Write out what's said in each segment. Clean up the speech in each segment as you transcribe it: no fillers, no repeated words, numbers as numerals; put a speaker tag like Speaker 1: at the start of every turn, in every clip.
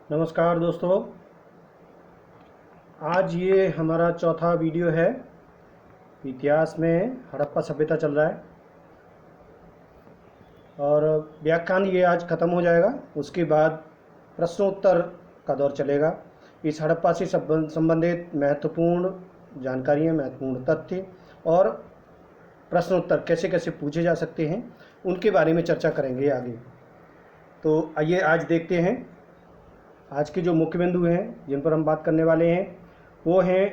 Speaker 1: नमस्कार दोस्तों। आज ये हमारा चौथा वीडियो है। इतिहास में हड़प्पा सभ्यता चल रहा है और व्याख्यान ये आज ख़त्म हो जाएगा। उसके बाद प्रश्नोत्तर का दौर चलेगा। इस हड़प्पा से संबंधित महत्वपूर्ण जानकारियाँ, महत्वपूर्ण तथ्य और प्रश्नोत्तर कैसे कैसे पूछे जा सकते हैं, उनके बारे में चर्चा करेंगे आगे। तो आइए आज देखते हैं। आज के जो मुख्य बिंदु हैं जिन पर हम बात करने वाले हैं वो हैं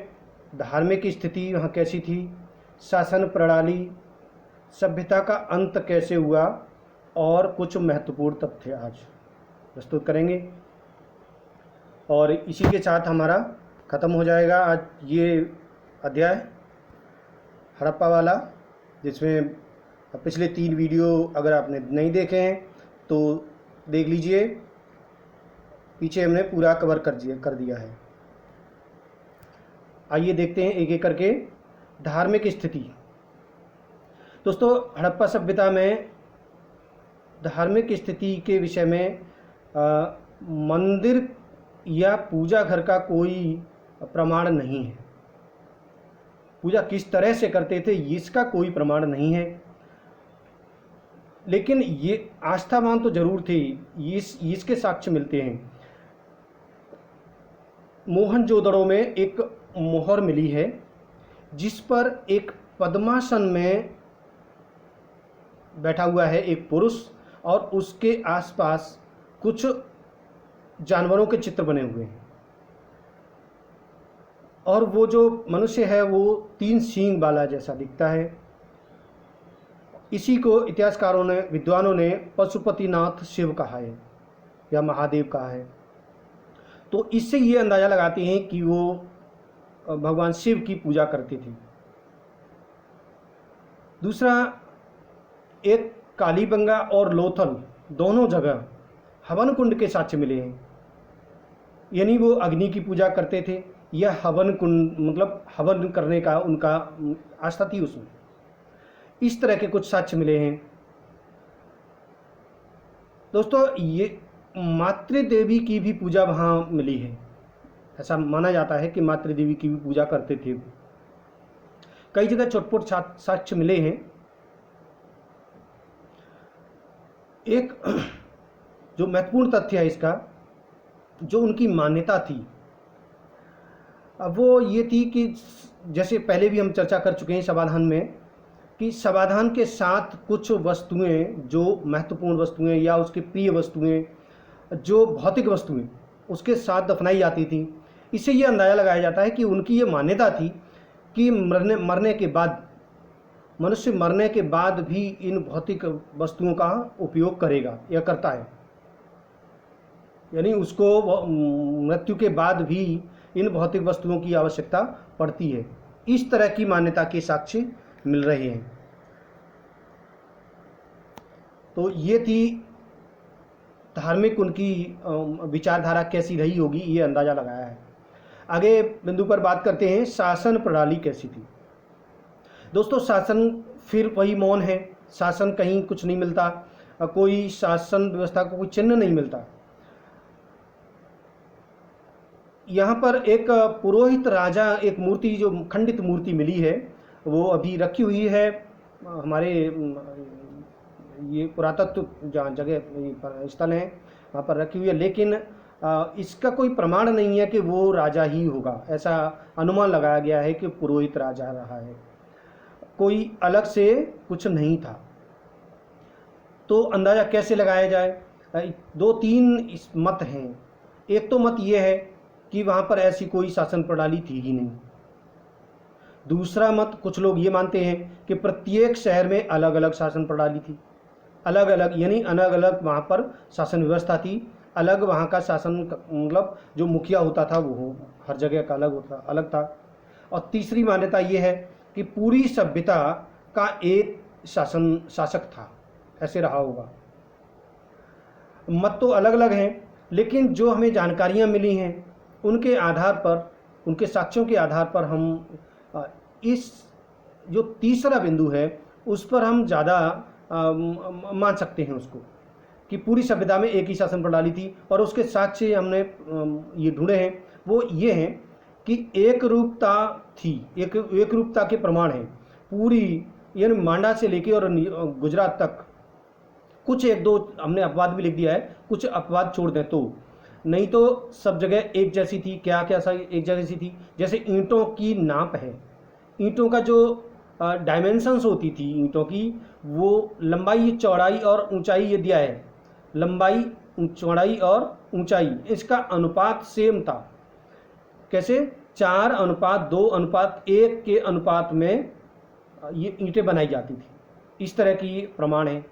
Speaker 1: धार्मिक स्थिति वहाँ कैसी थी, शासन प्रणाली, सभ्यता का अंत कैसे हुआ और कुछ महत्वपूर्ण तथ्य आज प्रस्तुत करेंगे। और इसी के साथ हमारा ख़त्म हो जाएगा आज ये अध्याय हड़प्पा वाला, जिसमें पिछले 3 वीडियो अगर आपने नहीं देखे हैं तो देख लीजिए। पीछे हमने पूरा कवर कर दिया है। आइए देखते हैं एक एक करके। धार्मिक स्थिति। दोस्तों, हड़प्पा सभ्यता में धार्मिक स्थिति के विषय में मंदिर या पूजा घर का कोई प्रमाण नहीं है। पूजा किस तरह से करते थे इसका कोई प्रमाण नहीं है, लेकिन ये आस्थावान तो जरूर थे। इसके साक्ष्य मिलते हैं। मोहनजोदड़ो में एक मोहर मिली है जिस पर एक पद्मासन में बैठा हुआ है एक पुरुष और उसके आसपास कुछ जानवरों के चित्र बने हुए हैं। और वो जो मनुष्य है वो 3 सींग वाला जैसा दिखता है। इसी को इतिहासकारों ने, विद्वानों ने पशुपतिनाथ शिव कहा है या महादेव कहा है। तो इससे ये अंदाज़ा लगाते हैं कि वो भगवान शिव की पूजा करते थे। दूसरा, एक कालीबंगा और लोथल दोनों जगह हवन कुंड के साक्ष्य मिले हैं, यानी वो अग्नि की पूजा करते थे। यह हवन कुंड मतलब हवन करने का उनका आस्था थी उसमें। इस तरह के कुछ साक्ष्य मिले हैं। दोस्तों, ये मातृदेवी की भी पूजा वहाँ मिली है। ऐसा माना जाता है कि मातृदेवी की भी पूजा करते थे। कई जगह चोटपुट साक्ष्य मिले हैं। एक जो महत्वपूर्ण तथ्य है इसका, जो उनकी मान्यता थी, अब वो ये थी कि जैसे पहले भी हम चर्चा कर चुके हैं समाधान में, कि समाधान के साथ कुछ वस्तुएं, जो महत्वपूर्ण वस्तुएं या उसके प्रिय वस्तुएं, जो भौतिक वस्तुएं उसके साथ दफनाई जाती थी। इससे ये अंदाज़ा लगाया जाता है कि उनकी ये मान्यता थी कि मरने के बाद, मनुष्य मरने के बाद भी इन भौतिक वस्तुओं का उपयोग करेगा या करता है, यानी उसको मृत्यु के बाद भी इन भौतिक वस्तुओं की आवश्यकता पड़ती है। इस तरह की मान्यता के साक्ष्य मिल रहे हैं। तो ये थी धार्मिक उनकी विचारधारा कैसी रही होगी, ये अंदाज़ा लगाया है। आगे बिंदु पर बात करते हैं, शासन प्रणाली कैसी थी। दोस्तों, शासन फिर वही मौन है। शासन कहीं कुछ नहीं मिलता, कोई शासन व्यवस्था को कोई चिन्ह नहीं मिलता। यहाँ पर एक पुरोहित राजा, एक मूर्ति जो खंडित मूर्ति मिली है वो अभी रखी हुई है हमारे ये पुरातत्व जहाँ जगह स्थल है वहाँ पर रखी हुई है, लेकिन इसका कोई प्रमाण नहीं है कि वो राजा ही होगा। ऐसा अनुमान लगाया गया है कि पुरोहित राजा रहा है, कोई अलग से कुछ नहीं था। तो अंदाज़ा कैसे लगाया जाए? 2-3 मत हैं। एक तो मत ये है कि वहाँ पर ऐसी कोई शासन प्रणाली थी ही नहीं। दूसरा मत, कुछ लोग ये मानते हैं कि प्रत्येक शहर में अलग अलग शासन प्रणाली थी, अलग अलग, यानी अलग अलग वहाँ पर शासन व्यवस्था थी। अलग वहाँ का शासन मतलब जो मुखिया होता था वो हर जगह का अलग था। और तीसरी मान्यता ये है कि पूरी सभ्यता का एक शासक था, ऐसे रहा होगा। मत तो अलग अलग हैं, लेकिन जो हमें जानकारियाँ मिली हैं उनके आधार पर, उनके साक्ष्यों के आधार पर हम इस जो तीसरा बिंदु है उस पर हम ज़्यादा मान सकते हैं उसको, कि पूरी सभ्यता में एक ही शासन प्रणाली थी। और उसके साक्ष्य हमने ये ढूंढे हैं, वो ये हैं कि एक रूपता थी, एक रूपता के प्रमाण हैं पूरी, यानी मांडा से लेके और गुजरात तक। कुछ एक दो हमने अपवाद भी लिख दिया है, कुछ अपवाद छोड़ दें तो, नहीं तो सब जगह एक जैसी थी। क्या क्या सा एक जैसी थी? जैसे ईंटों की नाप है, ईंटों का जो डायमेंशंस होती थी ईंटों की, वो लंबाई चौड़ाई और ऊंचाई ये दिया है, लंबाई चौड़ाई और ऊंचाई इसका अनुपात सेम था। कैसे? 4:2:1 के अनुपात में ये ईंटें बनाई जाती थी। इस तरह की प्रमाण है।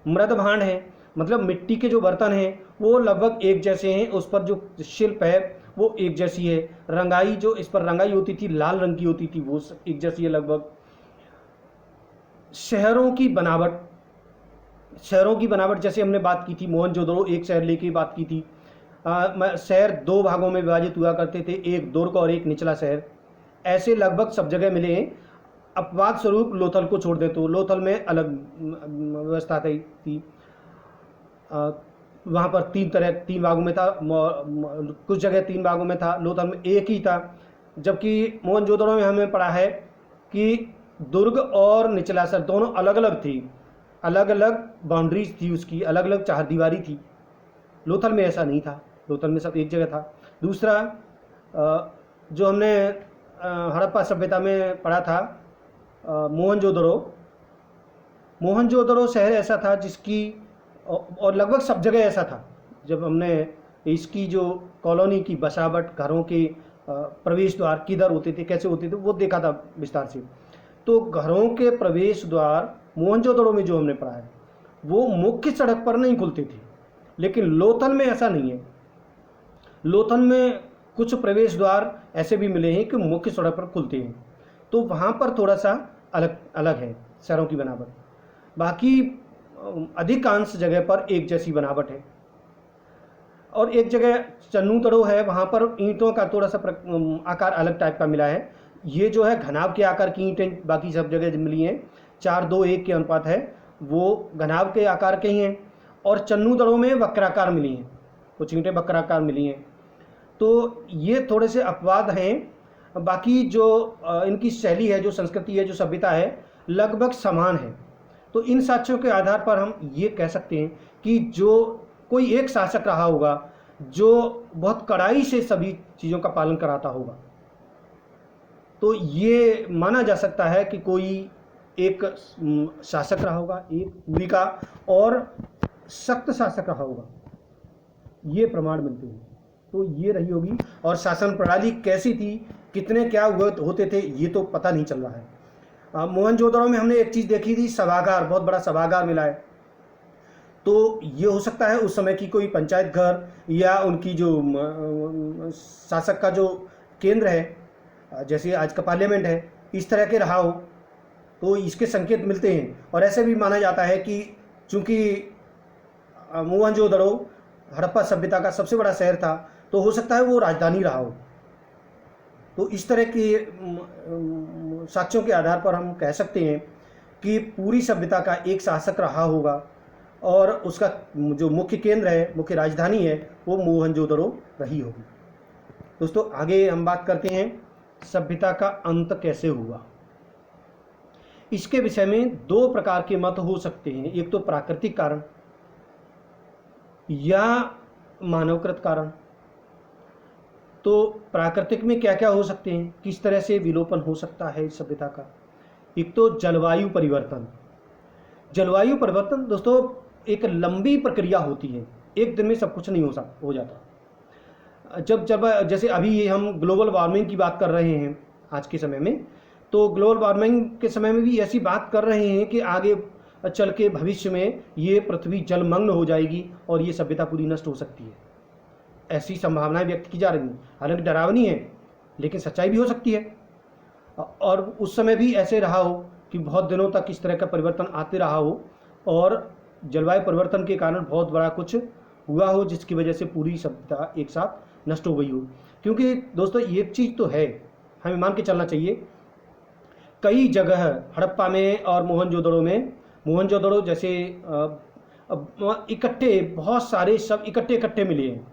Speaker 1: मृद भांड है, मतलब मिट्टी के जो बर्तन हैं वो लगभग एक जैसे हैं, उस पर जो शिल्प है वो एक जैसी है। रंगाई, जो इस पर रंगाई होती थी लाल रंग की होती थी, वो एक जैसी है लगभग। शहरों की बनावट, शहरों की बनावट जैसे हमने बात की थी, मोहनजोदड़ो एक शहर लेके बात की थी। शहर दो भागों में विभाजित हुआ करते थे, एक दुर्ग और एक निचला शहर। ऐसे लगभग सब जगह मिले हैं। अपवाद स्वरूप लोथल को छोड़ दे तो लोथल में अलग व्यवस्था थी। वहाँ पर तीन भागों में था, कुछ जगह 3 भागों में था, लोथल में एक ही था। जबकि मोहनजोदड़ो में हमें पढ़ा है कि दुर्ग और निचला शहर दोनों अलग अलग थी, अलग अलग बाउंड्रीज थी उसकी, अलग अलग चारदीवारी थी। लोथल में ऐसा नहीं था, लोथल में सब एक जगह था। दूसरा जो हमने हड़प्पा सभ्यता में पढ़ा था, मोहनजोदड़ो शहर ऐसा था जिसकी, और लगभग सब जगह ऐसा था। जब हमने इसकी जो कॉलोनी की बसावट, घरों के प्रवेश द्वार किधर होते थे, कैसे होते थे, वो देखा था विस्तार से। तो घरों के प्रवेश द्वार मोहनजोदड़ो में जो हमने पढ़ा है वो मुख्य सड़क पर नहीं खुलते थे, लेकिन लोथल में ऐसा नहीं है। लोथल में कुछ प्रवेश द्वार ऐसे भी मिले हैं कि मुख्य सड़क पर खुलते हैं, तो वहाँ पर थोड़ा सा अलग अलग है शहरों की बनावट। बाकी अधिकांश जगह पर एक जैसी बनावट है। और एक जगह चन्नू तड़ो है, वहाँ पर ईंटों का थोड़ा सा आकार अलग टाइप का मिला है। ये जो है घनाभ के आकार की ईंटें बाकी सब जगह मिली हैं, 4:2:1 के अनुपात है, वो घनाभ के आकार के ही हैं। और चन्नू तड़ो में वक्राकार मिली हैं, कुछ ईंटें वक्राकार मिली हैं। तो ये थोड़े से अपवाद हैं। बाकी जो इनकी शैली है, जो संस्कृति है, जो सभ्यता है, लगभग समान है। तो इन साक्ष्यों के आधार पर हम ये कह सकते हैं कि जो कोई एक शासक रहा होगा जो बहुत कड़ाई से सभी चीज़ों का पालन कराता होगा। तो ये माना जा सकता है कि कोई एक शासक रहा होगा, एक पूरी का, और सख्त शासक रहा होगा, ये प्रमाण मिलते हैं। तो ये रही होगी। और शासन प्रणाली कैसी थी, कितने क्या होते थे, ये तो पता नहीं चल रहा है। मोहनजोदड़ो में हमने एक चीज़ देखी थी, सभागार, बहुत बड़ा सभागार मिला है। तो ये हो सकता है उस समय की कोई पंचायत घर या उनकी जो शासक का जो केंद्र है, जैसे आज का पार्लियामेंट है, इस तरह के रहा हो। तो इसके संकेत मिलते हैं। और ऐसे भी माना जाता है कि चूँकि मोहनजोदड़ो हड़प्पा सभ्यता का सबसे बड़ा शहर था, तो हो सकता है वो राजधानी रहा हो। तो इस तरह के साक्ष्यों के आधार पर हम कह सकते हैं कि पूरी सभ्यता का एक शासक रहा होगा, और उसका जो मुख्य केंद्र है, मुख्य राजधानी है, वो मोहनजोदड़ो रही होगी। दोस्तों, आगे हम बात करते हैं सभ्यता का अंत कैसे हुआ। इसके विषय में 2 प्रकार के मत हो सकते हैं। एक तो प्राकृतिक कारण या मानवकृत कारण। तो प्राकृतिक में क्या क्या हो सकते हैं, किस तरह से विलोपन हो सकता है इस सभ्यता का। एक तो जलवायु परिवर्तन। जलवायु परिवर्तन दोस्तों एक लंबी प्रक्रिया होती है, एक दिन में सब कुछ नहीं हो जाता। जब जैसे अभी हम ग्लोबल वार्मिंग की बात कर रहे हैं आज के समय में, तो ग्लोबल वार्मिंग के समय में भी ऐसी बात कर रहे हैं कि आगे चल के भविष्य में ये पृथ्वी जलमग्न हो जाएगी और ये सभ्यता पूरी नष्ट हो सकती है। ऐसी संभावनाएं व्यक्त की जा रही हैं, हालांकि डरावनी है, लेकिन सच्चाई भी हो सकती है। और उस समय भी ऐसे रहा हो कि बहुत दिनों तक इस तरह का परिवर्तन आते रहा हो, और जलवायु परिवर्तन के कारण बहुत बड़ा कुछ हुआ हो, जिसकी वजह से पूरी सभ्यता एक साथ नष्ट हो गई हो। क्योंकि दोस्तों एक चीज़ तो है, हमें मान के चलना चाहिए, कई जगह हड़प्पा में और मोहनजोदड़ो में, मोहनजोदड़ो जैसे इकट्ठे बहुत सारे सब इकट्ठे इकट्ठे मिले हैं।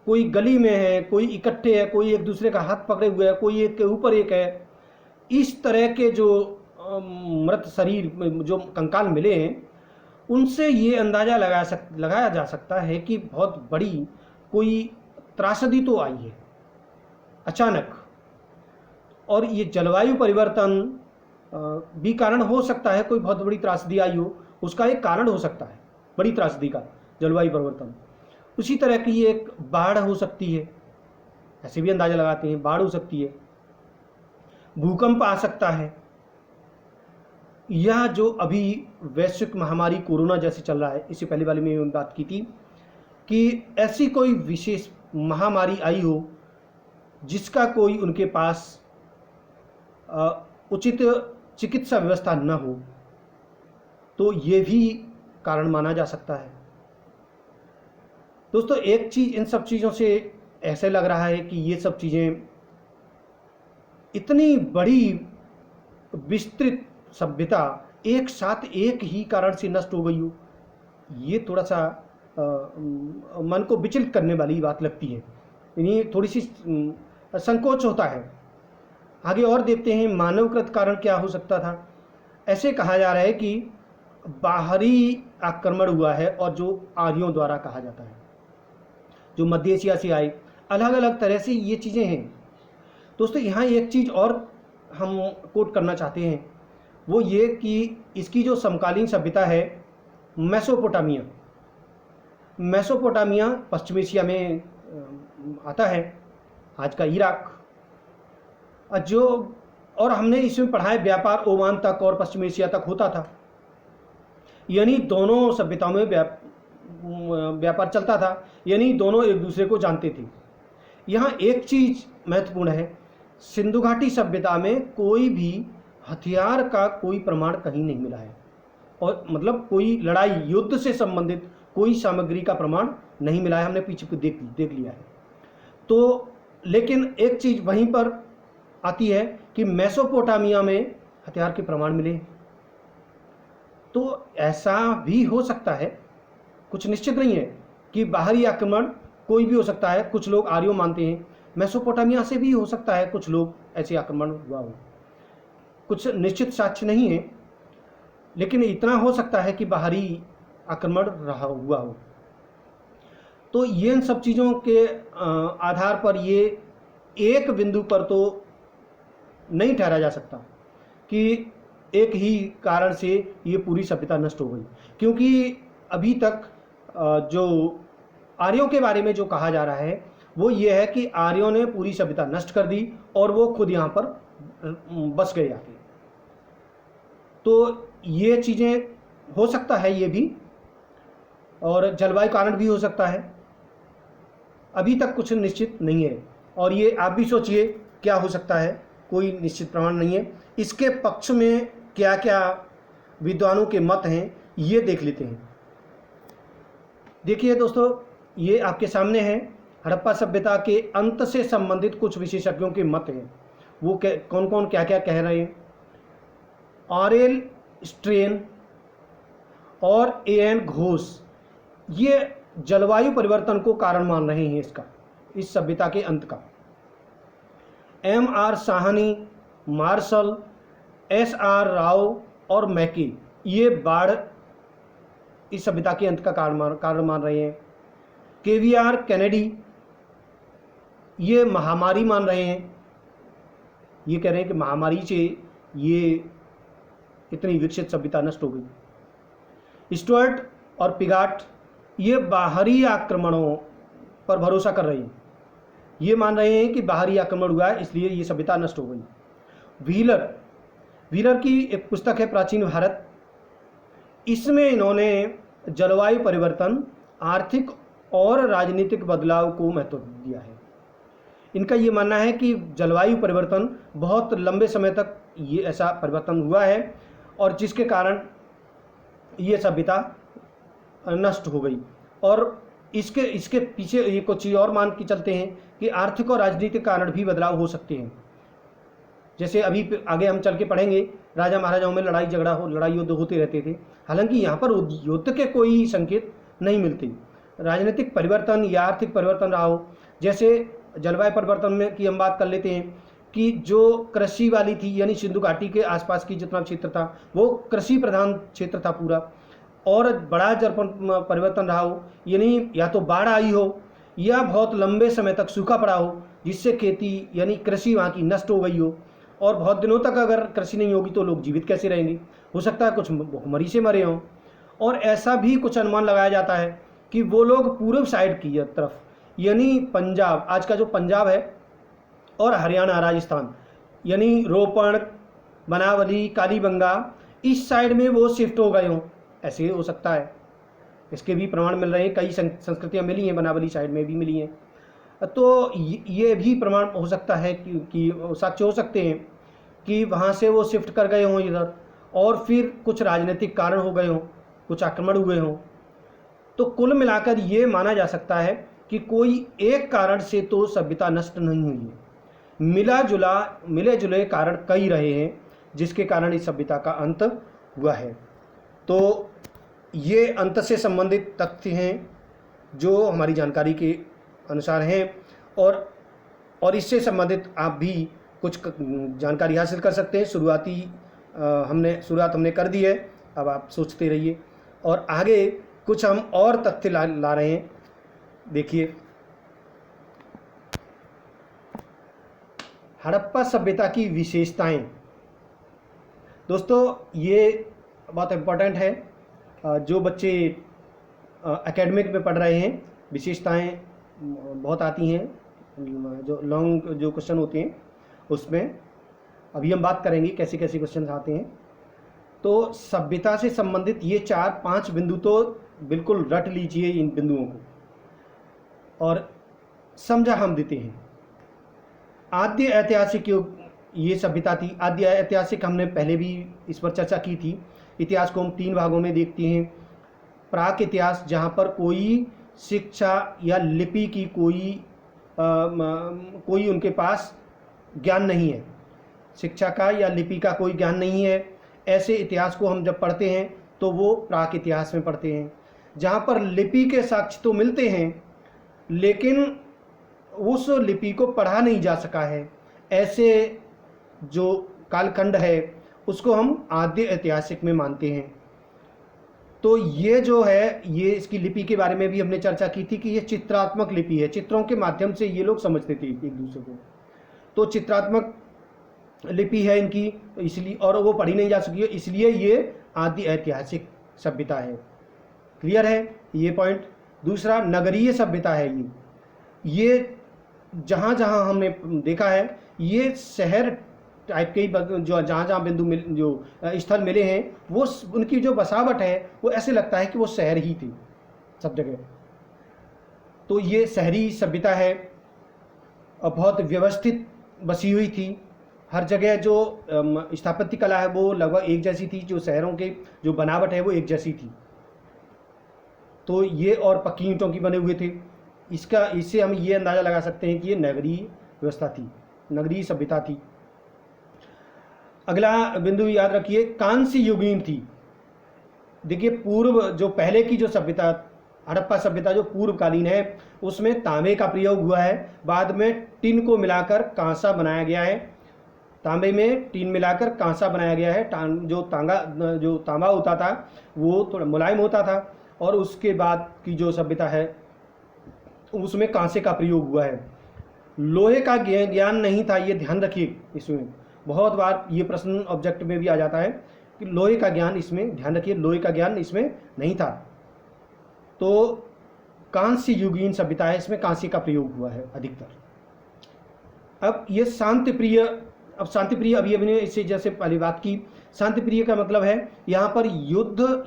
Speaker 1: कोई गली में है, कोई इकट्ठे है, कोई एक दूसरे का हाथ पकड़े हुए है, कोई एक के ऊपर एक है। इस तरह के जो मृत शरीर में जो कंकाल मिले हैं, उनसे ये अंदाज़ा लगाया जा सकता है कि बहुत बड़ी कोई त्रासदी तो आई है अचानक। और ये जलवायु परिवर्तन भी कारण हो सकता है, कोई बहुत बड़ी त्रासदी आई हो, उसका एक कारण हो सकता है बड़ी त्रासदी का जलवायु परिवर्तन। उसी तरह की एक बाढ़ हो सकती है, ऐसे भी अंदाज़ा लगाते हैं, बाढ़ हो सकती है, भूकंप आ सकता है। यह जो अभी वैश्विक महामारी कोरोना जैसे चल रहा है, इससे पहले वाले में बात की थी कि ऐसी कोई विशेष महामारी आई हो जिसका कोई उनके पास उचित चिकित्सा व्यवस्था न हो, तो ये भी कारण माना जा सकता है। दोस्तों, एक चीज़ इन सब चीज़ों से ऐसे लग रहा है कि ये सब चीज़ें इतनी बड़ी विस्तृत सभ्यता एक साथ एक ही कारण से नष्ट हो गई हो, ये थोड़ा सा मन को विचलित करने वाली बात लगती है। यानी थोड़ी सी संकोच होता है। आगे और देखते हैं मानवकृत कारण क्या हो सकता था। ऐसे कहा जा रहा है कि बाहरी आक्रमण हुआ है, और जो आर्यों द्वारा कहा जाता है, जो मध्य एशिया से आए, अलग अलग तरह से ये चीज़ें हैं। दोस्तों, यहाँ एक चीज़ और हम कोट करना चाहते हैं, वो ये कि इसकी जो समकालीन सभ्यता है मेसोपोटामिया, मेसोपोटामिया पश्चिम एशिया में आता है, आज का इराक, जो और हमने इसमें पढ़ा है व्यापार ओमान तक और पश्चिम एशिया तक होता था। यानी दोनों सभ्यताओं में व्यापार चलता था, यानी दोनों एक दूसरे को जानते थे। यहाँ एक चीज़ महत्वपूर्ण है, सिंधु घाटी सभ्यता में कोई भी हथियार का कोई प्रमाण कहीं नहीं मिला है, और मतलब कोई लड़ाई युद्ध से संबंधित कोई सामग्री का प्रमाण नहीं मिला है, हमने पीछे देख लिया है। तो लेकिन एक चीज़ वहीं पर आती है कि मेसोपोटामिया में हथियार के प्रमाण मिले। तो ऐसा भी हो सकता है, कुछ निश्चित नहीं है कि बाहरी आक्रमण कोई भी हो सकता है। कुछ लोग आर्यों मानते हैं, मेसोपोटामिया से भी हो सकता है कुछ लोग ऐसे आक्रमण हुआ हो, कुछ निश्चित साक्ष्य नहीं है, लेकिन इतना हो सकता है कि बाहरी आक्रमण रहा हुआ हो। तो ये इन सब चीज़ों के आधार पर ये एक बिंदु पर तो नहीं ठहरा जा सकता कि एक ही कारण से ये पूरी सभ्यता नष्ट हो गई, क्योंकि अभी तक जो आर्यों के बारे में जो कहा जा रहा है वो ये है कि आर्यों ने पूरी सभ्यता नष्ट कर दी और वो खुद यहाँ पर बस गए आके। तो ये चीज़ें हो सकता है, ये भी, और जलवायु कारण भी हो सकता है। अभी तक कुछ निश्चित नहीं है, और ये आप भी सोचिए क्या हो सकता है, कोई निश्चित प्रमाण नहीं है। इसके पक्ष में क्या क्या विद्वानों के मत हैं ये देख लेते हैं। देखिए दोस्तों, ये आपके सामने है हड़प्पा सभ्यता के अंत से संबंधित कुछ विशेषज्ञों के मत हैं। वो कौन कौन क्या क्या कह रहे हैं। आरएल स्ट्रेन और एएन घोष ये जलवायु परिवर्तन को कारण मान रहे हैं इसका, इस सभ्यता के अंत का। MR Sahni, Marshall, SR Rao और मैकी ये बाढ़ इस सभ्यता के अंत का कारण मान रहे हैं। केवीआर कैनेडी ये महामारी मान रहे हैं, ये कह रहे हैं कि महामारी से ये इतनी विकसित सभ्यता नष्ट हो गई। स्टुअर्ट और पिगाट ये बाहरी आक्रमणों पर भरोसा कर रहे हैं, ये मान रहे हैं कि बाहरी आक्रमण हुआ है इसलिए ये सभ्यता नष्ट हो गई। व्हीलर की एक पुस्तक है प्राचीन भारत, इसमें इन्होंने जलवायु परिवर्तन, आर्थिक और राजनीतिक बदलाव को महत्व दिया है। इनका ये मानना है कि जलवायु परिवर्तन बहुत लंबे समय तक ये ऐसा परिवर्तन हुआ है और जिसके कारण ये सभ्यता नष्ट हो गई। और इसके पीछे ये कुछ चीज़ और मान के चलते हैं कि आर्थिक और राजनीतिक कारण भी बदलाव हो सकते हैं। जैसे अभी आगे हम चल के पढ़ेंगे राजा महाराजाओं में लड़ाई झगड़ा लड़ाई युद्ध होते रहते थे। हालांकि यहाँ पर युद्ध के कोई संकेत नहीं मिलते। राजनीतिक परिवर्तन या आर्थिक परिवर्तन रहा हो, जैसे जलवायु परिवर्तन में की हम बात कर लेते हैं कि जो कृषि वाली थी, यानी सिंधु घाटी के आसपास की जितना क्षेत्र था वो कृषि प्रधान क्षेत्र था पूरा, और बड़ा जल परिवर्तन रहा हो, यानी या तो बाढ़ आई हो या बहुत लंबे समय तक सूखा पड़ा हो, जिससे खेती यानी कृषि वहाँ की नष्ट हो गई हो, और बहुत दिनों तक अगर कृषि नहीं होगी तो लोग जीवित कैसे रहेंगे। हो सकता है कुछ भूखमरी से मरे हों। और ऐसा भी कुछ अनुमान लगाया जाता है कि वो लोग पूर्व साइड की तरफ, यानी पंजाब, आज का जो पंजाब है, और हरियाणा, राजस्थान, यानी रोपण, बनावली, कालीबंगा, इस साइड में वो शिफ्ट हो गए हों। ऐसे हो सकता है, इसके भी प्रमाण मिल रहे हैं। कई संस्कृतियाँ मिली हैं, बनावली साइड में भी मिली हैं। तो ये भी प्रमाण हो सकता है कि साक्ष्य हो सकते हैं कि वहाँ से वो शिफ्ट कर गए हों इधर, और फिर कुछ राजनीतिक कारण हो गए हों, कुछ आक्रमण हुए हों। तो कुल मिलाकर ये माना जा सकता है कि कोई एक कारण से तो सभ्यता नष्ट नहीं हुई है। मिले जुले कारण कई रहे हैं जिसके कारण इस सभ्यता का अंत हुआ है। तो ये अंत से संबंधित तथ्य हैं जो हमारी जानकारी के अनुसार हैं, और इससे संबंधित आप भी कुछ जानकारी हासिल कर सकते हैं। शुरुआत हमने कर दी है, अब आप सोचते रहिए, और आगे कुछ हम और तथ्य ला रहे हैं। देखिए, हड़प्पा सभ्यता की विशेषताएं। दोस्तों, ये बहुत इम्पोर्टेंट है। जो बच्चे एकेडमिक में पढ़ रहे हैं, विशेषताएं बहुत आती हैं, जो लॉन्ग जो क्वेश्चन होते हैं उसमें अभी हम बात करेंगे कैसे कैसे क्वेश्चन आते हैं। तो सभ्यता से संबंधित ये 4-5 बिंदु तो बिल्कुल रट लीजिए इन बिंदुओं को, और समझा हम देते हैं। आद्य ऐतिहासिक युग ये सभ्यता थी। आद्य ऐतिहासिक हमने पहले भी इस पर चर्चा की थी। इतिहास को हम 3 भागों में देखते हैं। प्राक इतिहास, जहाँ पर कोई शिक्षा या लिपि की कोई उनके पास ज्ञान नहीं है, शिक्षा का या लिपि का कोई ज्ञान नहीं है। ऐसे इतिहास को हम जब पढ़ते हैं तो वो प्राक इतिहास में पढ़ते हैं, जहाँ पर लिपि के साक्ष्य तो मिलते हैं लेकिन उस लिपि को पढ़ा नहीं जा सका है। ऐसे जो कालखंड है उसको हम आद्य ऐतिहासिक में मानते हैं। तो ये जो है, ये इसकी लिपि के बारे में भी हमने चर्चा की थी कि ये चित्रात्मक लिपि है। चित्रों के माध्यम से ये लोग समझते थे एक दूसरे को। तो चित्रात्मक लिपि है इनकी, इसलिए, और वो पढ़ी नहीं जा सकी है, इसलिए ये आदि ऐतिहासिक सभ्यता है। क्लियर है ये पॉइंट। दूसरा, नगरीय सभ्यता है। ये जहाँ जहाँ हमने देखा है, ये शहर टाइप के ही जो जहाँ जहाँ बिंदु जो स्थल मिले हैं, वो उनकी जो बसावट है वो ऐसे लगता है कि वो शहर ही थी सब जगह। तो ये शहरी सभ्यता है, और बहुत व्यवस्थित बसी हुई थी। हर जगह जो स्थापत्य कला है वो लगभग एक जैसी थी, जो शहरों के जो बनावट है वो एक जैसी थी। तो ये और पक्की ईंटों की बने हुए थे। इससे हम ये अंदाज़ा लगा सकते हैं कि ये नगरीय व्यवस्था थी, नगरीय सभ्यता थी। अगला बिंदु याद रखिए, कांस्य युगीन थी। देखिए, पूर्व जो पहले की जो सभ्यता, हड़प्पा सभ्यता जो पूर्वकालीन है, उसमें तांबे का प्रयोग हुआ है। बाद में टिन को मिलाकर कांसा बनाया गया है। तांबे में टिन मिलाकर कांसा बनाया गया है। जो तांबा होता था वो थोड़ा मुलायम होता था, और उसके बाद की जो सभ्यता है उसमें कांसे का प्रयोग हुआ है। लोहे का ज्ञान नहीं था, ये ध्यान रखिए। इसमें बहुत बार ये प्रश्न ऑब्जेक्ट में भी आ जाता है कि लोहे का ज्ञान, इसमें ध्यान रखिए, लोहे का ज्ञान इसमें नहीं था। तो कांस्य युगीन सभ्यता है, इसमें कांस्य का प्रयोग हुआ है अधिकतर। अब ये शांति प्रिय, अभी हमने इससे जैसे पहली बात की, शांति प्रिय का मतलब है यहाँ पर युद्ध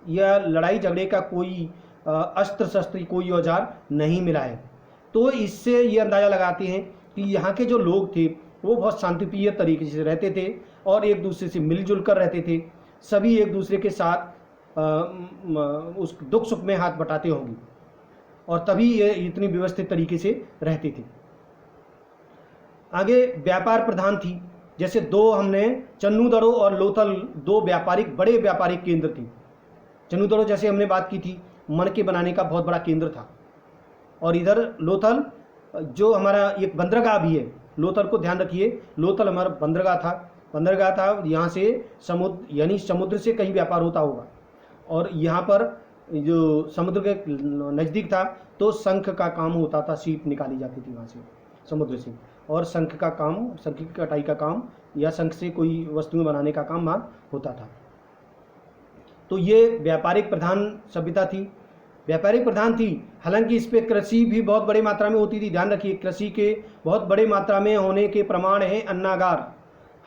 Speaker 1: या लड़ाई झगड़े का कोई अस्त्र शस्त्र, कोई औजार नहीं मिला है। तो इससे ये अंदाज़ा लगाते हैं कि यहाँ के जो लोग थे वो बहुत शांतिप्रिय तरीके से रहते थे, और एक दूसरे से मिलजुल कर रहते थे। सभी एक दूसरे के साथ उस दुख सुख में हाथ बटाते होंगे, और तभी ये इतनी व्यवस्थित तरीके से रहते थे। आगे, व्यापार प्रधान थी। जैसे दो हमने चन्नूदड़ो और लोथल दो बड़े व्यापारिक केंद्र थे। चन्नूदड़ो जैसे हमने बात की थी, मणके बनाने का बहुत बड़ा केंद्र था, और इधर लोथल जो हमारा एक बंदरगाह भी है। लोथल को ध्यान रखिए, लोथल हमारा बंदरगाह था। यहाँ से समुद्र यानी समुद्र से कहीं व्यापार होता होगा, और यहाँ पर जो समुद्र के नज़दीक था तो शंख का काम होता था, सीप निकाली जाती थी वहाँ से समुद्र से, और शंख की कटाई का काम या शंख से कोई वस्तुएं बनाने का काम वहाँ होता था। तो ये व्यापारिक प्रधान थी। हालांकि इस पे कृषि भी बहुत बड़ी मात्रा में होती थी। ध्यान रखिए, कृषि के बहुत बड़े मात्रा में होने के प्रमाण हैं अन्नागार।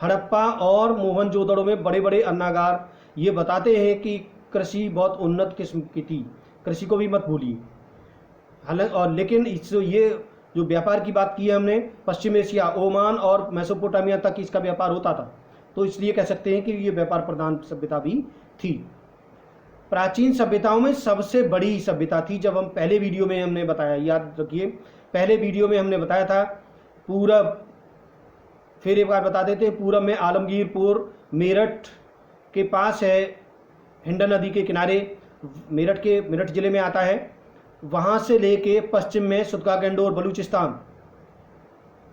Speaker 1: हड़प्पा और मोहनजोदड़ो में बड़े बड़े अन्नागार ये बताते हैं कि कृषि बहुत उन्नत किस्म की थी। कृषि को भी मत भूलिए। हालांकि और लेकिन ये जो व्यापार की बात की है हमने, पश्चिम एशिया, ओमान और मेसोपोटामिया तक इसका व्यापार होता था, तो इसलिए कह सकते हैं कि ये व्यापार प्रधान सभ्यता भी थी। प्राचीन सभ्यताओं में सबसे बड़ी सभ्यता थी। जब हम पहले वीडियो में हमने बताया, याद रखिए, पहले वीडियो में हमने बताया था पूरब, फिर एक बार बता देते हैं, पूरब में आलमगीरपुर मेरठ के पास है, हिंडन नदी के किनारे, मेरठ जिले में आता है। वहाँ से लेके पश्चिम में सुतका-गंडोर बलूचिस्तान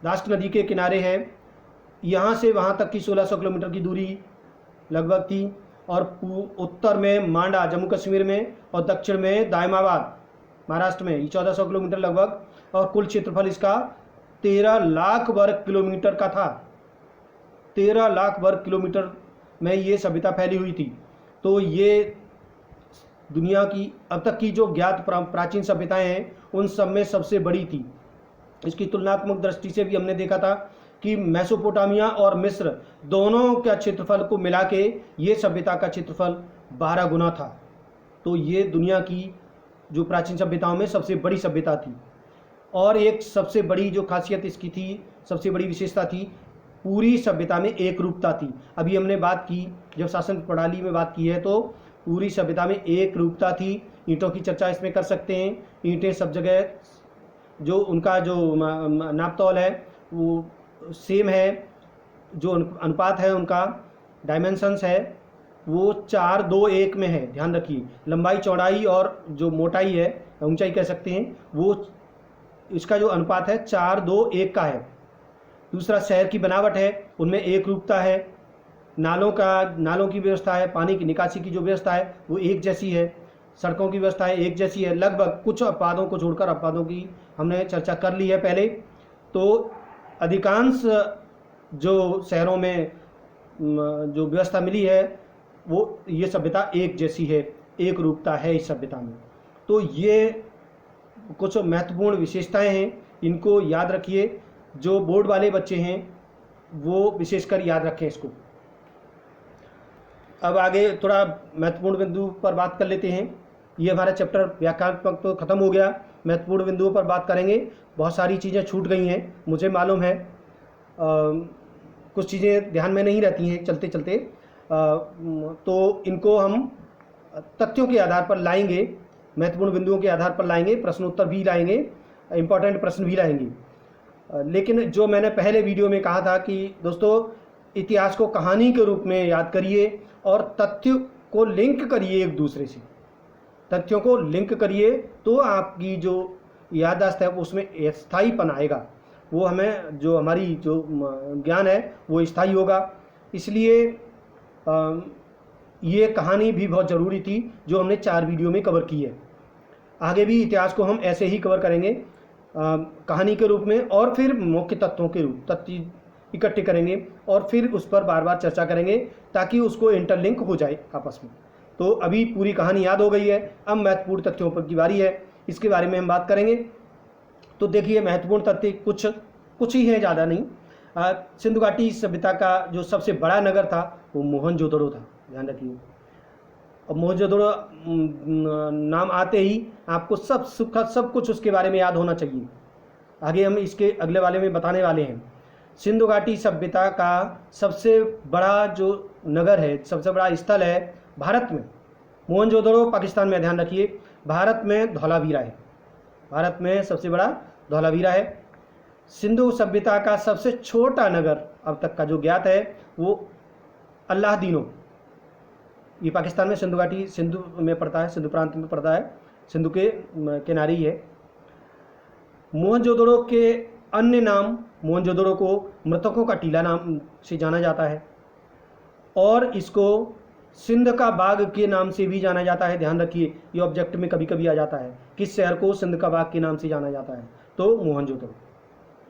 Speaker 1: राष्ट्र नदी के किनारे है। यहाँ से वहाँ तक की 1600 किलोमीटर की दूरी लगभग थी, और उत्तर में मांडा जम्मू कश्मीर में, और दक्षिण में दायमाबाद महाराष्ट्र में, ये 1400 किलोमीटर लगभग, और कुल क्षेत्रफल इसका 13 लाख वर्ग किलोमीटर का था। 13 लाख वर्ग किलोमीटर में ये सभ्यता फैली हुई थी। तो ये दुनिया की अब तक की जो ज्ञात प्राचीन सभ्यताएं हैं उन सब में सबसे बड़ी थी। इसकी तुलनात्मक दृष्टि से भी हमने देखा था कि मेसोपोटामिया और मिस्र दोनों का क्षेत्रफल को मिला के ये सभ्यता का क्षेत्रफल 12 गुना था। तो ये दुनिया की जो प्राचीन सभ्यताओं में सबसे बड़ी सभ्यता थी। और एक सबसे बड़ी जो खासियत इसकी थी, सबसे बड़ी विशेषता थी, पूरी सभ्यता में एक रूपता थी। अभी हमने बात की, जब शासन प्रणाली में बात की है, तो पूरी सभ्यता में एक रूपता थी। ईंटों की चर्चा इसमें कर सकते हैं। ईंटें सब जगह, जो उनका जो नापतौल है वो सेम है, जो अनुपात है उनका डायमेंशंस है वो 4:2:1 में है। ध्यान रखिए, लंबाई चौड़ाई और जो मोटाई है, ऊंचाई कह सकते हैं, वो इसका जो अनुपात है 4:2:1 का है। दूसरा, शहर की बनावट है, उनमें एक रूपता है। नालों की व्यवस्था है, पानी की निकासी की जो व्यवस्था है वो एक जैसी है। सड़कों की व्यवस्था है एक जैसी है लगभग, कुछ अपवादों को छोड़कर। अपवादों की हमने चर्चा कर ली है पहले। तो अधिकांश जो शहरों में जो व्यवस्था मिली है वो, ये सभ्यता एक जैसी है, एक रूपता है इस सभ्यता में। तो ये कुछ महत्वपूर्ण विशेषताएं हैं, इनको याद रखिए। जो बोर्ड वाले बच्चे हैं वो विशेषकर याद रखें इसको। अब आगे थोड़ा महत्वपूर्ण बिंदु पर बात कर लेते हैं। ये हमारा चैप्टर व्याख्यात्मक तो खत्म हो गया, महत्वपूर्ण बिंदुओं पर बात करेंगे। बहुत सारी चीज़ें छूट गई हैं, मुझे मालूम है। कुछ चीज़ें ध्यान में नहीं रहती हैं चलते चलते, तो इनको हम तथ्यों के आधार पर लाएंगे, महत्वपूर्ण बिंदुओं के आधार पर लाएंगे, प्रश्नोत्तर भी लाएंगे, इम्पॉर्टेंट प्रश्न भी लाएंगे। लेकिन जो मैंने पहले वीडियो में कहा था कि दोस्तों, इतिहास को कहानी के रूप में याद करिए और तथ्य को लिंक करिए एक दूसरे से। तथ्यों को लिंक करिए तो आपकी जो याददाश्त है उसमें स्थायीपन आएगा। वो हमें जो हमारी जो ज्ञान है वो स्थायी होगा। इसलिए ये कहानी भी बहुत ज़रूरी थी जो हमने 4 वीडियो में कवर की है। आगे भी इतिहास को हम ऐसे ही कवर करेंगे, कहानी के रूप में, और फिर मुख्य तत्वों के रूप, तथ्य इकट्ठे करेंगे और फिर उस पर बार बार चर्चा करेंगे ताकि उसको इंटरलिंक हो जाए आपस में। तो अभी पूरी कहानी याद हो गई है, अब महत्वपूर्ण तथ्यों पर की बारी है, इसके बारे में हम बात करेंगे। तो देखिए, महत्वपूर्ण तथ्य कुछ ही हैं, ज़्यादा नहीं। सिंधु घाटी सभ्यता का जो सबसे बड़ा नगर था वो मोहनजोदड़ो था, ध्यान रखिए। और मोहनजोदड़ो नाम आते ही आपको सब कुछ उसके बारे में याद होना चाहिए। आगे हम इसके अगले वाले में बताने वाले हैं। सिंधु घाटी सभ्यता का सबसे बड़ा जो नगर है, सबसे बड़ा स्थल है भारत में मोहनजोदड़ो, पाकिस्तान में, ध्यान रखिए। भारत में धौलावीरा है, भारत में सबसे बड़ा धौलावीरा है। सिंधु सभ्यता का सबसे छोटा नगर अब तक का जो ज्ञात है वो अल्लादीनो, ये पाकिस्तान में सिंधु घाटी, सिंधु में पड़ता है, सिंधु प्रांत में पड़ता है, सिंधु के किनारे ही है। मोहनजोदड़ो के अन्य नाम, मोहनजोदड़ो को मृतकों का टीला नाम से जाना जाता है और इसको सिंध का बाग के नाम से भी जाना जाता है। ध्यान रखिए, ये ऑब्जेक्ट में कभी कभी आ जाता है, किस शहर को सिंध का बाग के नाम से जाना जाता है, तो मोहनजोदड़ो।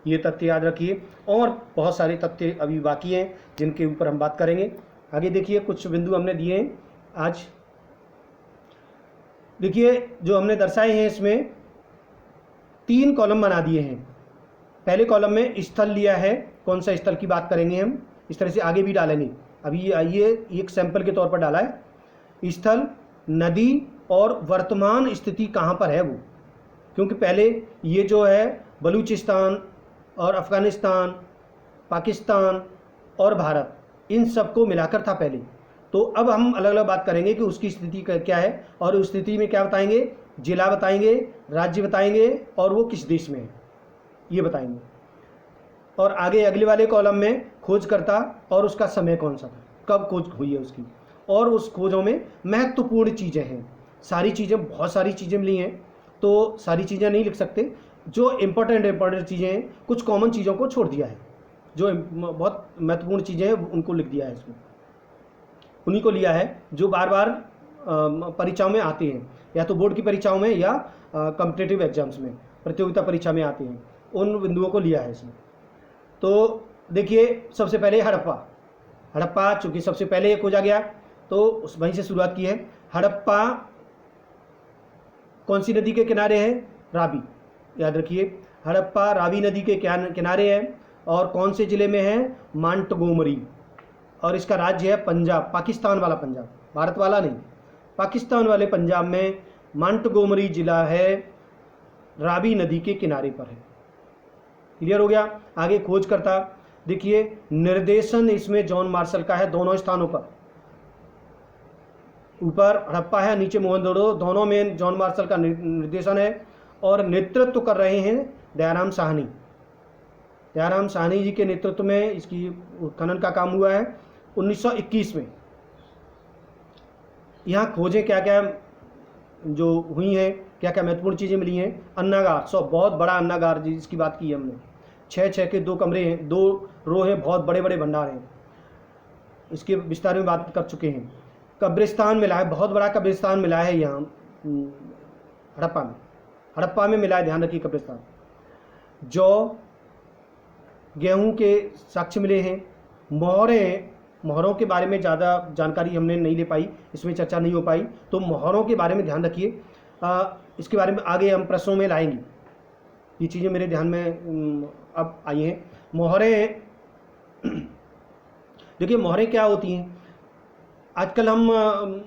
Speaker 1: ये तथ्य याद रखिए और बहुत सारे तथ्य अभी बाकी हैं जिनके ऊपर हम बात करेंगे। आगे देखिए, कुछ बिंदु हमने दिए हैं आज। देखिए जो हमने दर्शाए हैं इसमें 3 कॉलम बना दिए हैं। पहले कॉलम में स्थल लिया है, कौन सा स्थल की बात करेंगे हम, इस तरह से आगे भी डालेंगे। अभी ये एक सैंपल के तौर पर डाला है। स्थल, नदी और वर्तमान स्थिति कहाँ पर है वो, क्योंकि पहले ये जो है बलूचिस्तान और अफ़गानिस्तान, पाकिस्तान और भारत, इन सबको मिलाकर था पहले। तो अब हम अलग अलग बात करेंगे कि उसकी स्थिति क्या है और उस स्थिति में क्या बताएंगे, जिला बताएंगे, राज्य बताएंगे और वो किस देश में है ये बताएंगे। और आगे अगले वाले कॉलम में खोजकर्ता और उसका समय कौन सा था, कब खोज हुई है उसकी, और उस खोजों में महत्वपूर्ण चीज़ें हैं। सारी चीज़ें, बहुत सारी चीज़ें मिली हैं तो सारी चीज़ें नहीं लिख सकते, जो इम्पोर्टेंट चीज़ें हैं, कुछ कॉमन चीज़ों को छोड़ दिया है, जो बहुत महत्वपूर्ण चीज़ें हैं उनको लिख दिया है इसमें, उन्हीं को लिया है जो बार बार परीक्षाओं में आते हैं, या तो बोर्ड की परीक्षाओं में या कॉम्पिटिटिव एग्जाम्स में, प्रतियोगिता परीक्षा में आते हैं, उन बिंदुओं को लिया है इसमें। तो देखिए सबसे पहले हड़प्पा चूँकि सबसे पहले एक खोजा गया तो उस वहीं से शुरुआत की है। हड़प्पा कौन सी नदी के किनारे है, रावी, याद रखिए हड़प्पा रावी नदी के किनारे है और कौन से ज़िले में है, मांटगोमरी, और इसका राज्य है पंजाब, पाकिस्तान वाला पंजाब, भारत वाला नहीं, पाकिस्तान वाले पंजाब में मांटगोमरी ज़िला है, रावी नदी के किनारे पर है। क्लियर हो गया। आगे खोजकर्ता, देखिए निर्देशन इसमें जॉन मार्शल का है दोनों स्थानों पर, ऊपर हड़प्पा है, नीचे मोहनजोदड़ो, दोनों में जॉन मार्शल का निर्देशन है और नेतृत्व कर रहे हैं दयाराम साहनी। दयाराम साहनी जी के नेतृत्व में इसकी खनन का काम हुआ है 1921 में। यहाँ खोजें क्या क्या जो हुई हैं, क्या क्या महत्वपूर्ण चीज़ें मिली हैं। अन्नागार, बहुत बड़ा अन्नागार जिसकी बात की है हमने, 6 के 2 कमरे हैं, 2 रो हैं, बहुत बड़े बड़े भंडार हैं, इसके विस्तार में बात कर चुके हैं। कब्रिस्तान मिला है, बहुत बड़ा कब्रिस्तान मिला है यहाँ हड़प्पा में मिला है, ध्यान रखिए कब्रिस्तान। जौ, गेहूं के साक्ष्य मिले हैं। मोहरों के बारे में ज़्यादा जानकारी हमने नहीं ले पाई, इसमें चर्चा नहीं हो पाई, तो मोहरों के बारे में ध्यान रखिए, इसके बारे में आगे हम प्रश्नों में लाएंगे। ये चीज़ें मेरे ध्यान में अब आई हैं। मोहरें, देखिए मोहरें क्या होती हैं, आजकल हम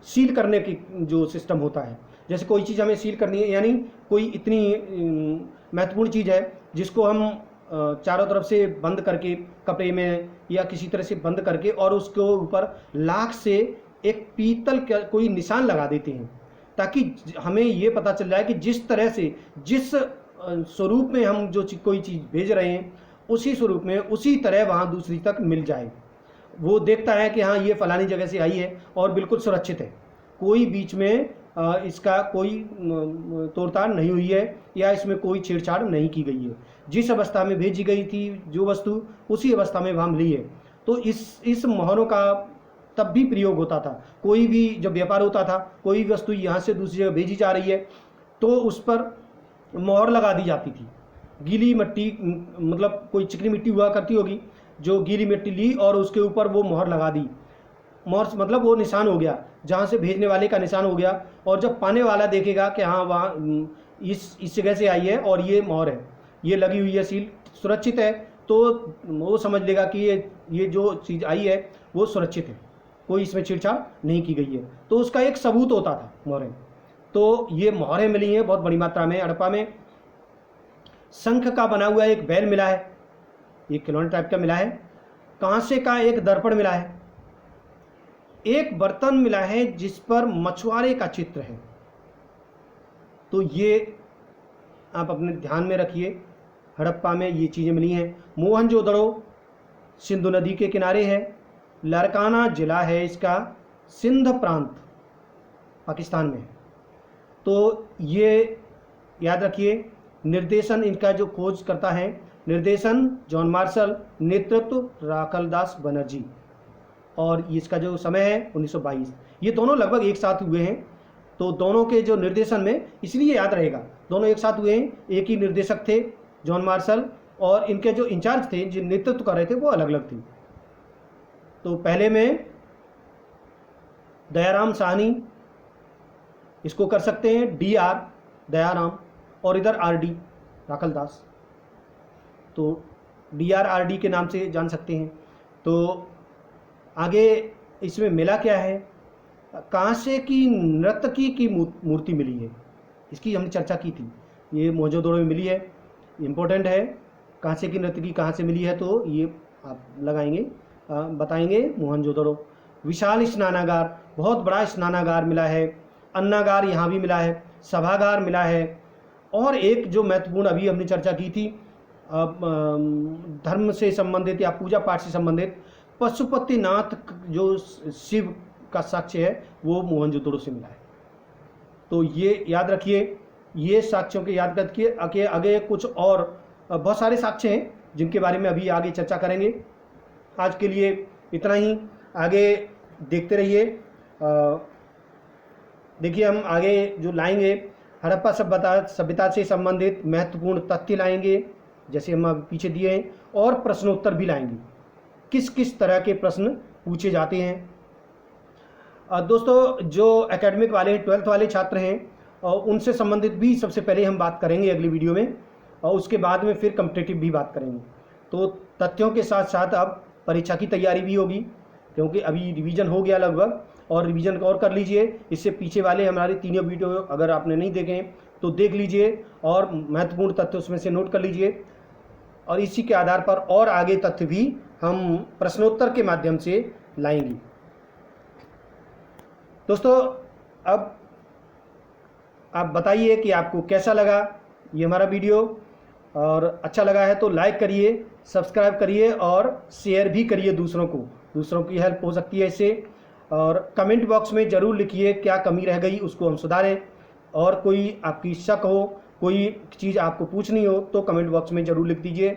Speaker 1: सील करने की जो सिस्टम होता है, जैसे कोई चीज़ हमें सील करनी है, यानी कोई इतनी महत्वपूर्ण चीज़ है जिसको हम चारों तरफ से बंद करके कपड़े में या किसी तरह से बंद करके और उसके ऊपर लाख से एक पीतल का कोई निशान लगा देते हैं, ताकि हमें ये पता चल जाए कि जिस तरह से, जिस स्वरूप में हम जो कोई चीज़ भेज रहे हैं उसी स्वरूप में, उसी तरह वहाँ दूसरी तक मिल जाए। वो देखता है कि हाँ ये फलानी जगह से आई है और बिल्कुल सुरक्षित है, कोई बीच में इसका कोई तोड़ताड़ नहीं हुई है या इसमें कोई छेड़छाड़ नहीं की गई है, जिस अवस्था में भेजी गई थी जो वस्तु उसी अवस्था में वहाँ मिली है। तो इस मोहरों का तब भी प्रयोग होता था, कोई भी जब व्यापार होता था, कोई भी वस्तु यहाँ से दूसरी जगह भेजी जा रही है तो उस पर मोहर लगा दी जाती थी। गीली मिट्टी, मतलब कोई चिकनी मिट्टी हुआ करती होगी, जो गीली मिट्टी ली और उसके ऊपर वो मोहर लगा दी। मोहर मतलब वो निशान हो गया, जहाँ से भेजने वाले का निशान हो गया, और जब पाने वाला देखेगा कि हाँ वहाँ इस जगह से आई है और ये मोहर है, ये लगी हुई है, सील सुरक्षित है, तो वो समझ लेगा कि ये जो चीज़ आई है वो सुरक्षित है, कोई इसमें छेड़छाड़ नहीं की गई है, तो उसका एक सबूत होता था मोहरें। तो ये मोहरें मिली हैं बहुत बड़ी मात्रा में हड़प्पा में। शंख का बना हुआ एक बैल मिला है, एक खिलौने टाइप का मिला है। कांसे का एक दर्पण मिला है। एक बर्तन मिला है जिस पर मछुआरे का चित्र है। तो ये आप अपने ध्यान में रखिए। हड़प्पा में ये चीज़ें मिली हैं। मोहनजोदड़ो सिंधु नदी के किनारे है। लारकाना ज़िला है इसका, सिंध प्रांत पाकिस्तान में है। तो ये याद रखिए। निर्देशन इनका जो खोज करता है, निर्देशन जॉन मार्शल, नेतृत्व राखलदास बनर्जी, और इसका जो समय है 1922। ये दोनों लगभग एक साथ हुए हैं। तो दोनों के जो निर्देशन में, इसलिए याद रहेगा, दोनों एक साथ हुए हैं। एक ही निर्देशक थे जॉन मार्शल, और इनके जो इंचार्ज थे, जो नेतृत्व कर रहे थे, वो अलग अलग थे। तो पहले में दयाराम साहनी, इसको कर सकते हैं DR दयाराम, और इधर RD राखलदास, तो DR RD के नाम से जान सकते हैं। तो आगे इसमें मिला क्या है, कांसे की नर्तकी की मूर्ति मिली है, इसकी हमने चर्चा की थी। ये मोहनजोदड़ो में मिली है, इम्पोर्टेंट है। कांसे की नर्तकी कहाँ से मिली है, तो ये आप लगाएंगे, बताएंगे मोहनजोदड़ो। विशाल स्नानागार, बहुत बड़ा स्नानागार मिला है। अन्नागार यहाँ भी मिला है, सभागार मिला है। और एक जो महत्वपूर्ण अभी हमने चर्चा की थी, धर्म से संबंधित या पूजा पाठ से संबंधित, पशुपतिनाथ जो शिव का साक्ष्य है, वो मोहनजोदड़ो से मिला है। तो ये याद रखिए, ये साक्ष्यों के याद रखिए। आगे कुछ और बहुत सारे साक्ष्य हैं जिनके बारे में अभी आगे चर्चा करेंगे। आज के लिए इतना ही, आगे देखते रहिए। देखिए हम आगे जो लाएंगे, हड़प्पा सभ्यता से संबंधित महत्वपूर्ण तथ्य लाएंगे, जैसे हम अब पीछे दिए हैं, और प्रश्नोत्तर भी लाएंगे, किस किस तरह के प्रश्न पूछे जाते हैं। दोस्तों, जो एकेडमिक वाले 12th वाले छात्र हैं, उनसे संबंधित भी सबसे पहले हम बात करेंगे अगली वीडियो में, और उसके बाद में फिर कॉम्पिटिटिव भी बात करेंगे। तो तथ्यों के साथ साथ अब परीक्षा की तैयारी भी होगी, क्योंकि अभी रिवीजन हो गया लगभग, और रिवीजन और कर लीजिए। इससे पीछे वाले हमारे तीनों वीडियो अगर आपने नहीं देखे तो देख लीजिए, और महत्वपूर्ण तथ्य उसमें से नोट कर लीजिए, और इसी के आधार पर और आगे तथ्य भी हम प्रश्नोत्तर के माध्यम से लाएंगे। दोस्तों, अब आप बताइए कि आपको कैसा लगा ये हमारा वीडियो, और अच्छा लगा है तो लाइक करिए, सब्सक्राइब करिए, और शेयर भी करिए दूसरों को। दूसरों की हेल्प हो सकती है इससे। और कमेंट बॉक्स में ज़रूर लिखिए क्या कमी रह गई, उसको हम सुधारें। और कोई आपकी शक हो, कोई चीज़ आपको पूछनी हो, तो कमेंट बॉक्स में ज़रूर लिख दीजिए।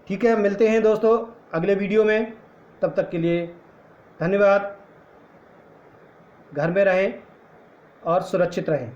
Speaker 1: ठीक है, मिलते हैं दोस्तों अगले वीडियो में। तब तक के लिए धन्यवाद। घर में रहें और सुरक्षित रहें।